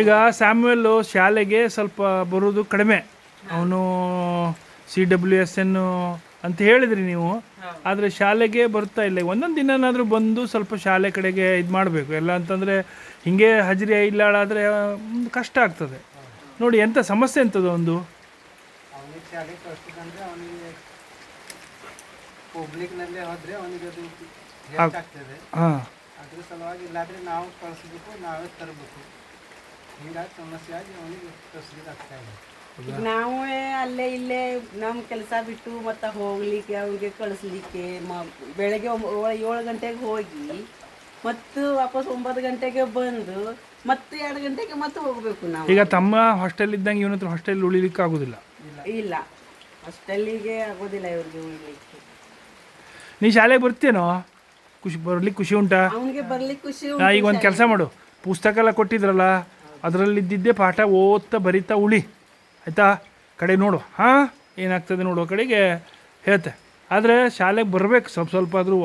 ಈಗ ಸ್ಯಾಮ್ಯುವೆಲ್ಲು ಶಾಲೆಗೆ ಸ್ವಲ್ಪ ಬರೋದು ಕಡಿಮೆ, ಅವನು CWSN ಅಂತ ಹೇಳಿದ್ರಿ ನೀವು, ಆದರೆ ಶಾಲೆಗೆ ಬರ್ತಾ ಇಲ್ಲ. ಒಂದೊಂದು ದಿನನಾದರೂ ಬಂದು ಸ್ವಲ್ಪ ಶಾಲೆ ಕಡೆಗೆ ಇದು ಮಾಡಬೇಕು. ಎಲ್ಲ ಅಂತಂದರೆ ಹಿಂಗೆ ಹಾಜರಿ ಇಲ್ಲಾಳಾದರೆ ಕಷ್ಟ ಆಗ್ತದೆ. ನೋಡಿ ಎಂಥ ಸಮಸ್ಯೆ ಅಂತದ ಒಂದು. ಅವನಿಗೆ ಶಾಲೆ ಕಳಿಸ್ಬೇಕಂದ್ರೆ ಅವನಿಗೆ ಪಬ್ಲಿಕ್ನಲ್ಲೇ ಹೋದರೆ ಅವನಿಗೆ ಅದು ಆಗ್ತದೆ. ಹಾಂ, ಅದ್ರ ಸಲುವಾಗಿ ಇಲ್ಲಾದರೆ ನಾವು ಕಳಿಸ್ಬೇಕು, ನಾವೇ ತರಬೇಕು. ಹಿಂಗಾಗಿ ಸಮಸ್ಯೆ ಆಗಿ ಅವನಿಗೆ ಕಳಿಸ್ಲಿಕ್ಕೆ ಆಗ್ತಾ ಇದೆ. ನಾವು ಅಲ್ಲೇ ಇಲ್ಲೇ ನಮ್ಮ ಕೆಲಸ ಬಿಟ್ಟು ಮತ್ತೆ ಹೋಗ್ಲಿಕ್ಕೆ ಅವ್ರಿಗೆ ಕಳಿಸ್ಲಿಕ್ಕೆ ಬೆಳಗ್ಗೆ 7 ಗಂಟೆಗೆ ಹೋಗಿ ಮತ್ತು ವಾಪಸ್ 9 ಗಂಟೆಗೆ ಬಂದು ಮತ್ತೆ 2 ಗಂಟೆಗೆ ಮತ್ತೆ ಹೋಗಬೇಕು ನಾವು. ಈಗ ತಮ್ಮ ಹಾಸ್ಟೆಲ್ ಇದ್ದಂಗೆ ಇವನ ಹತ್ರ ಹಾಸ್ಟೆಲ್ ಉಳಿಲಿಕ್ಕೆ ಆಗೋದಿಲ್ಲ. ಇಲ್ಲ, ಹಾಸ್ಟೆಲ್ಲಿಗೆ ಆಗೋದಿಲ್ಲ ಇವ್ರಿಗೆ ಉಳಿಲಿಕ್ಕೆ. ನೀ ಶಾಲೆಗೆ ಬರ್ತೀನೋ? ಬರ್ಲಿಕ್ಕೆ ಖುಷಿ ಉಂಟಾ? ಅವನಿಗೆ ಬರ್ಲಿಕ್ಕೆ ಖುಷಿ. ಈಗ ಒಂದು ಕೆಲಸ ಮಾಡು, ಪುಸ್ತಕ ಎಲ್ಲ ಕೊಟ್ಟಿದ್ರಲ್ಲ ಅದರಲ್ಲಿದ್ದಿದ್ದೇ ಪಾಠ ಓದ್ತಾ ಬರೀತಾ ಉಳಿ, ಆಯಿತಾ? ಕಡೆ ನೋಡು, ಹಾಂ ಏನಾಗ್ತದೆ ನೋಡುವ ಕಡೆಗೆ ಹೇಳ್ತೆ. ಆದರೆ ಶಾಲೆಗೆ ಬರಬೇಕು ಸ್ವಲ್ಪ ಆದರೂ.